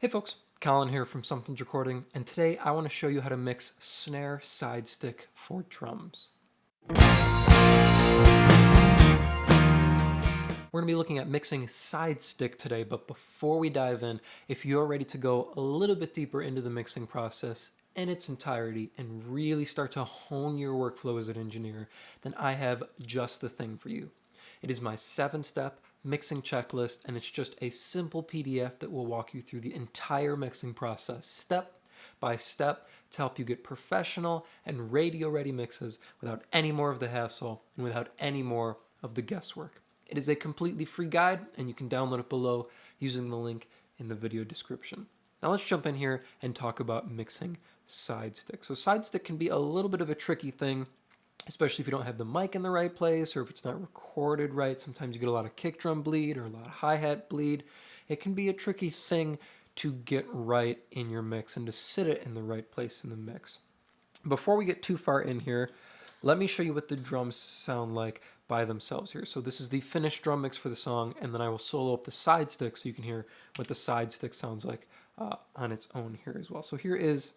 Hey folks, Colin here from Sumthins Recording, and today I want to show you how to mix snare side stick for drums. We're going to be looking at mixing side stick today, but before we dive in, if you're ready to go a little bit deeper into the mixing process in its entirety and really start to hone your workflow as an engineer, then I have just the thing for you. It is my 7-step mixing checklist, and it's just a simple PDF that will walk you through the entire mixing process step by step to help you get professional and radio-ready mixes without any more of the hassle and without any more of the guesswork. It is a completely free guide, and you can download it below using the link in the video description. Now let's jump in here and talk about mixing side stick. So side stick can be a little bit of a tricky thing, especially if you don't have the mic in the right place or if it's not recorded right. Sometimes you get a lot of kick drum bleed or a lot of hi-hat bleed. It can be a tricky thing to get right in your mix and to sit it in the right place in the mix. Before we get too far in here, let me show you what the drums sound like by themselves here. So this is the finished drum mix for the song, and then I will solo up the side stick so you can hear what the side stick sounds like on its own here as well. So here is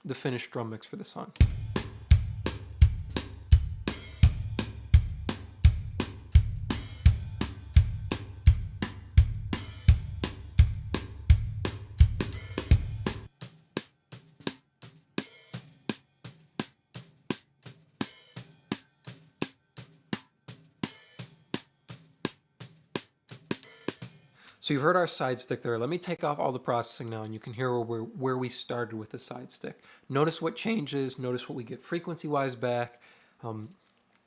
the finished drum mix for the song. So you've heard our side stick there. Let me take off all the processing now, and you can hear where we started with the side stick. Notice what changes, notice what we get frequency-wise back, and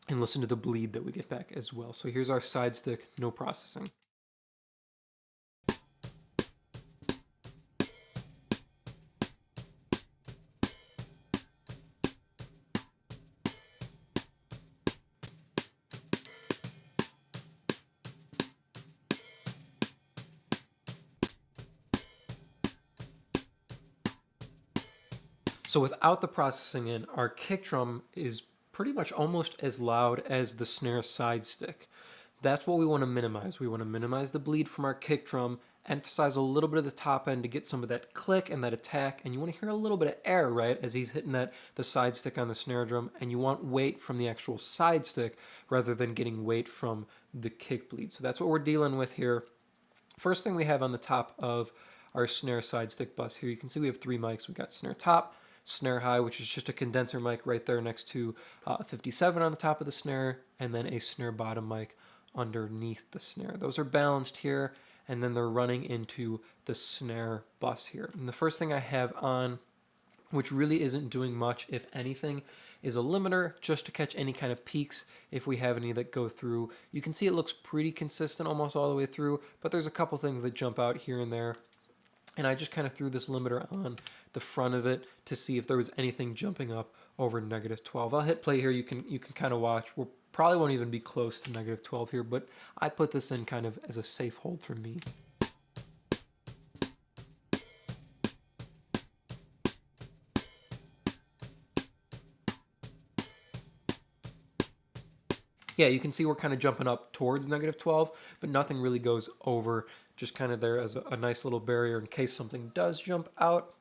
listen to the bleed that we get back as well. So here's our side stick, no processing. So without the processing in, our kick drum is pretty much almost as loud as the snare side stick. That's what we want to minimize. We want to minimize the bleed from our kick drum, emphasize a little bit of the top end to get some of that click and that attack, and you want to hear a little bit of air, right, as he's hitting the side stick on the snare drum, and you want weight from the actual side stick rather than getting weight from the kick bleed. So that's what we're dealing with here. First thing we have on the top of our snare side stick bus here, you can see we have 3 mics. We've got snare top, snare high, which is just a condenser mic right there next to 57 on the top of the snare, and then a snare bottom mic underneath the snare. Those are balanced here, and then they're running into the snare bus here. And the first thing I have on, which really isn't doing much, if anything, is a limiter just to catch any kind of peaks if we have any that go through. You can see it looks pretty consistent almost all the way through, but there's a couple things that jump out here and there. And I just kind of threw this limiter on the front of it to see if there was anything jumping up over -12. I'll hit play here. You can kind of watch. We probably won't even be close to -12 here, but I put this in kind of as a safe hold for me. Yeah, you can see we're kind of jumping up towards -12, but nothing really goes over, just kind of there as a nice little barrier in case something does jump out.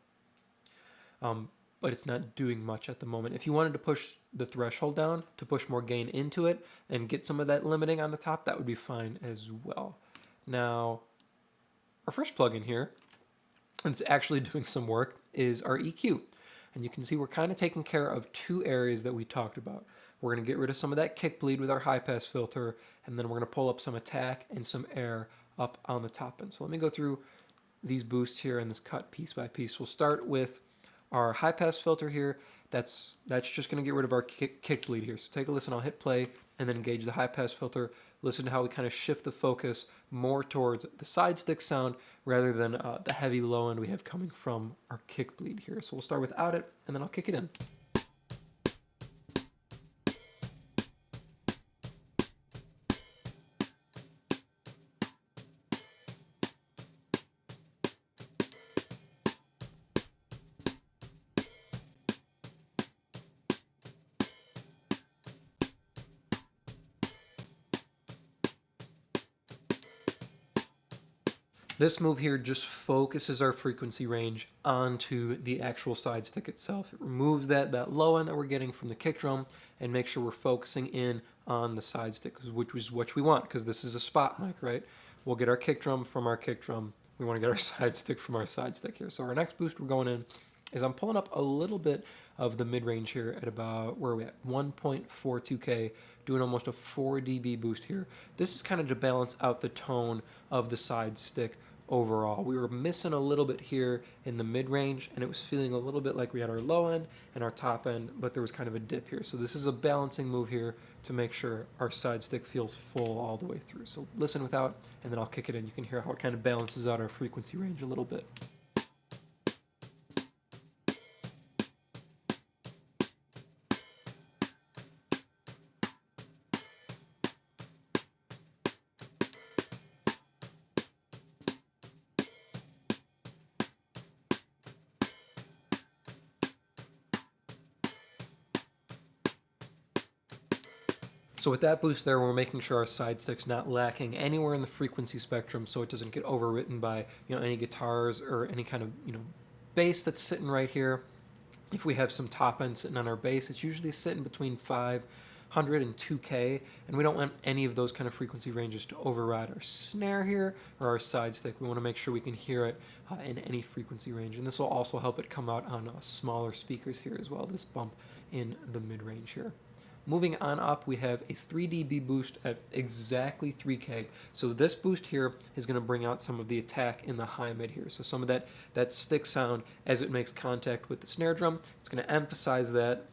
But it's not doing much at the moment. If you wanted to push the threshold down to push more gain into it and get some of that limiting on the top, that would be fine as well. Now, our first plugin here, and it's actually doing some work, is our EQ. And you can see we're kind of taking care of 2 areas that we talked about. We're going to get rid of some of that kick bleed with our high pass filter, and then we're going to pull up some attack and some air up on the top end. So let me go through these boosts here and this cut piece by piece. We'll start with our high pass filter here. That's just going to get rid of our kick bleed here. So take a listen. I'll hit play and then engage the high pass filter. Listen to how we kind of shift the focus more towards the side stick sound rather than the heavy low end we have coming from our kick bleed here. So we'll start without it, and then I'll kick it in. This move here just focuses our frequency range onto the actual side stick itself. It removes that low end that we're getting from the kick drum and makes sure we're focusing in on the side stick, which is what we want, because this is a spot mic, right? We'll get our kick drum from our kick drum. We want to get our side stick from our side stick here. So our next boost we're going in is I'm pulling up a little bit of the mid-range here at about, where are we at? 1.42K, doing almost a 4 dB boost here. This is kind of to balance out the tone of the side stick overall. We were missing a little bit here in the mid-range, and it was feeling a little bit like we had our low end and our top end, but there was kind of a dip here. So this is a balancing move here to make sure our side stick feels full all the way through. So listen without, and then I'll kick it in. You can hear how it kind of balances out our frequency range a little bit. So with that boost there, we're making sure our side stick's not lacking anywhere in the frequency spectrum, so it doesn't get overwritten by any guitars or any kind of bass that's sitting right here. If we have some top end sitting on our bass, it's usually sitting between 500 and 2K, and we don't want any of those kind of frequency ranges to override our snare here or our side stick. We want to make sure we can hear it in any frequency range, and this will also help it come out on smaller speakers here as well, this bump in the mid-range here. Moving on up, we have a 3 dB boost at exactly 3K. So this boost here is going to bring out some of the attack in the high mid here. So some of that stick sound as it makes contact with the snare drum, it's going to emphasize that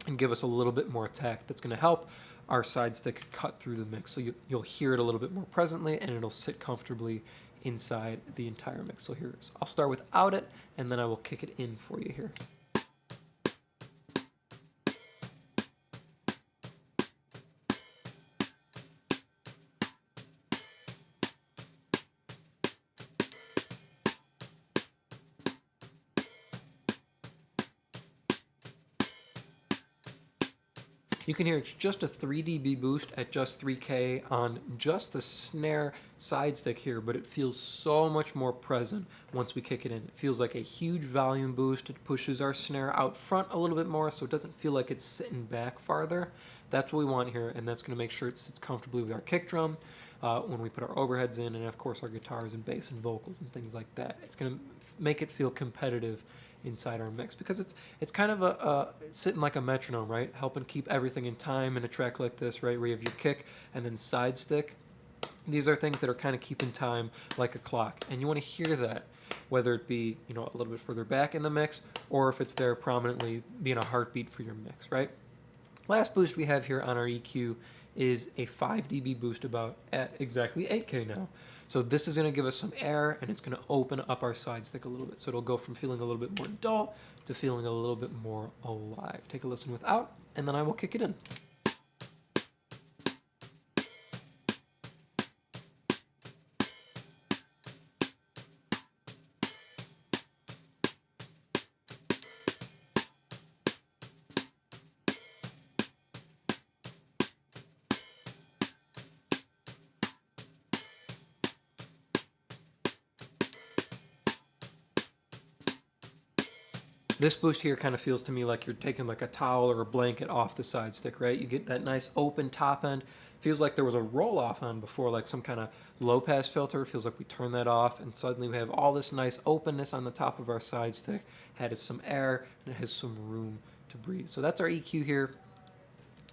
and give us a little bit more attack. That's going to help our side stick cut through the mix. So you'll hear it a little bit more presently, and it'll sit comfortably inside the entire mix. So here it is. I'll start without it, and then I will kick it in for you here. You can hear it's just a 3 dB boost at just 3K on just the snare side stick here, but it feels so much more present once we kick it in. It feels like a huge volume boost. It pushes our snare out front a little bit more, so it doesn't feel like it's sitting back farther. That's what we want here, and that's going to make sure it sits comfortably with our kick drum when we put our overheads in, and of course our guitars and bass and vocals and things like that. It's going to make it feel competitive inside our mix, because it's kind of sitting like a metronome, right? Helping keep everything in time in a track like this, right? Where you have your kick and then side stick. These are things that are kind of keeping time like a clock, and you want to hear that, whether it be a little bit further back in the mix, or if it's there prominently being a heartbeat for your mix, right? Last boost we have here on our EQ is a 5 dB boost about at exactly 8K now. So this is going to give us some air, and it's going to open up our side stick a little bit. So it'll go from feeling a little bit more dull to feeling a little bit more alive. Take a listen without, and then I will kick it in. This boost here kind of feels to me like you're taking like a towel or a blanket off the side stick, right? You get that nice open top end. Feels like there was a roll off on before, like some kind of low pass filter. Feels like we turn that off, and suddenly we have all this nice openness on the top of our side stick. It has some air, and it has some room to breathe. So that's our EQ here.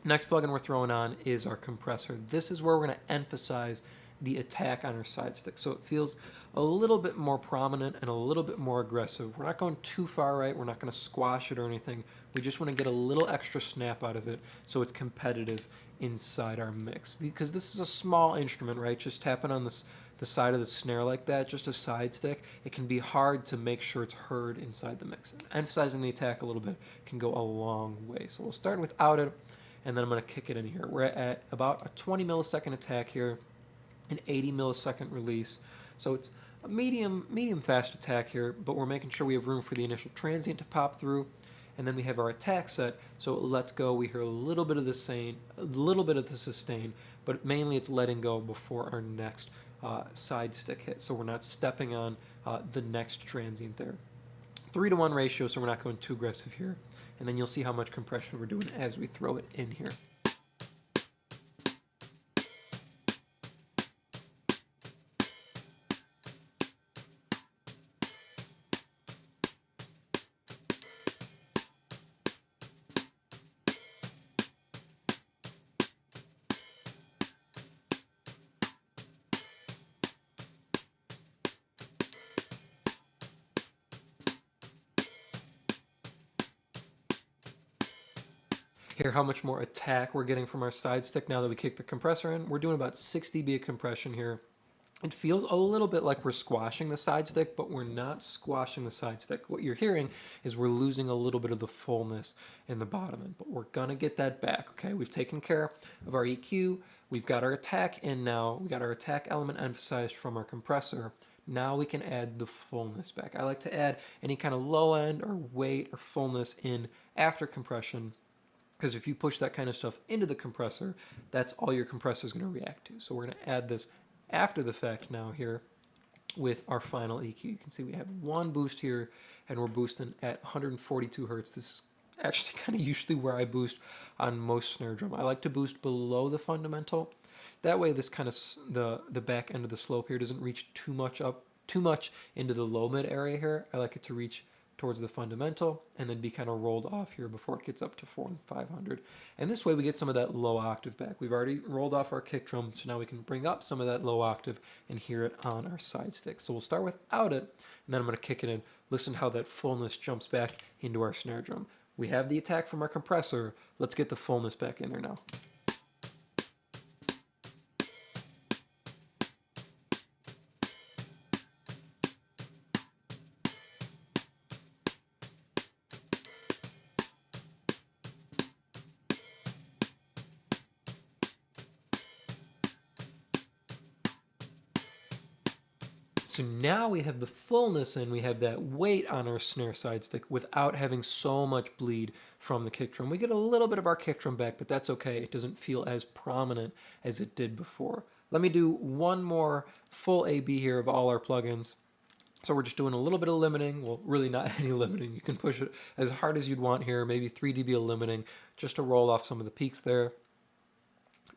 Next plugin we're throwing on is our compressor. This is where we're going to emphasize the attack on our side stick, so it feels a little bit more prominent and a little bit more aggressive. We're not going too far right, we're not going to squash it or anything. We just want to get a little extra snap out of it so it's competitive inside our mix, because this is a small instrument, right? Just tapping on the side of the snare like that, just a side stick, it can be hard to make sure it's heard inside the mix. Emphasizing the attack a little bit can go a long way. So we'll start without it, and then I'm going to kick it in here. We're at about a 20 millisecond attack here, an 80 millisecond release. So it's a medium fast attack here, but we're making sure we have room for the initial transient to pop through, and then we have our attack set, so it lets go. We hear a little bit of the sustain, but mainly it's letting go before our next side stick hit, so we're not stepping on the next transient there. 3-to-1 ratio, so we're not going too aggressive here. And then you'll see how much compression we're doing as we throw it in here. Hear how much more attack we're getting from our side stick now that we kick the compressor in. We're doing about 6 dB of compression here. It feels a little bit like we're squashing the side stick, but we're not squashing the side stick. What you're hearing is we're losing a little bit of the fullness in the bottom end, but we're gonna get that back, okay? We've taken care of our EQ, we've got our attack in now, we got our attack element emphasized from our compressor. Now we can add the fullness back. I like to add any kind of low end or weight or fullness in after compression, because if you push that kind of stuff into the compressor, that's all your compressor is going to react to. So we're going to add this after the fact now here with our final EQ. You can see we have one boost here, and we're boosting at 142 hertz. This is actually kind of usually where I boost on most snare drum. I like to boost below the fundamental. That way this kind of, the back end of the slope here doesn't reach too much into the low mid area here. I like it to reach towards the fundamental and then be kind of rolled off here before it gets up to 400 and 500. And this way we get some of that low octave back. We've already rolled off our kick drum, so now we can bring up some of that low octave and hear it on our side stick. So we'll start without it, and then I'm going to kick it in. Listen how that fullness jumps back into our snare drum. We have the attack from our compressor. Let's get the fullness back in there now. So now we have the fullness and we have that weight on our snare side stick without having so much bleed from the kick drum. We get a little bit of our kick drum back, but that's okay. It doesn't feel as prominent as it did before. Let me do one more full A/B here of all our plugins. So we're just doing a little bit of limiting. Well, really not any limiting. You can push it as hard as you'd want here, maybe 3 dB of limiting, just to roll off some of the peaks there.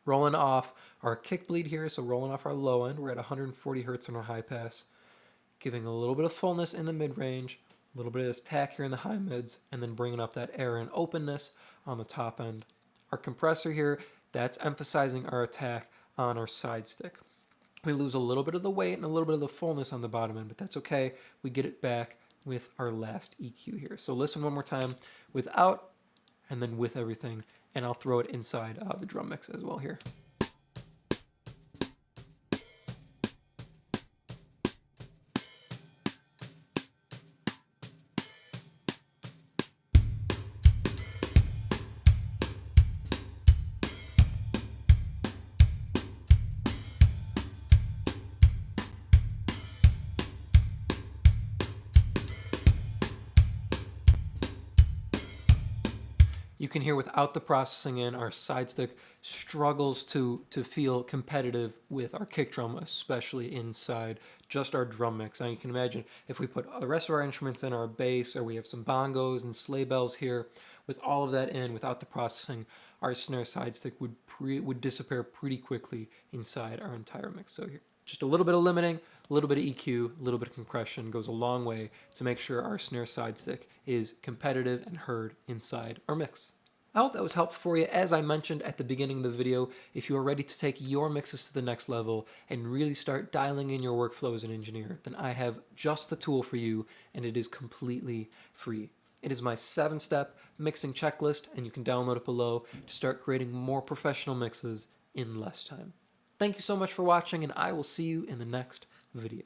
Rolling off our kick bleed here, so rolling off our low end. We're at 140 hertz on our high pass, giving a little bit of fullness in the mid-range, a little bit of attack here in the high mids, and then bringing up that air and openness on the top end. Our compressor here, that's emphasizing our attack on our side stick. We lose a little bit of the weight and a little bit of the fullness on the bottom end, but that's okay. We get it back with our last EQ here. So listen one more time without and then with everything, and I'll throw it inside the drum mix as well here. You can hear without the processing in, our side stick struggles to feel competitive with our kick drum, especially inside just our drum mix. Now you can imagine if we put the rest of our instruments in, our bass, or we have some bongos and sleigh bells here, with all of that in, without the processing, our snare side stick would disappear pretty quickly inside our entire mix. So here, just a little bit of limiting, a little bit of EQ, a little bit of compression goes a long way to make sure our snare side stick is competitive and heard inside our mix. I hope that was helpful for you. As I mentioned at the beginning of the video, if you are ready to take your mixes to the next level and really start dialing in your workflow as an engineer, then I have just the tool for you, and it is completely free. It is my 7-step mixing checklist, and you can download it below to start creating more professional mixes in less time. Thank you so much for watching, and I will see you in the next video.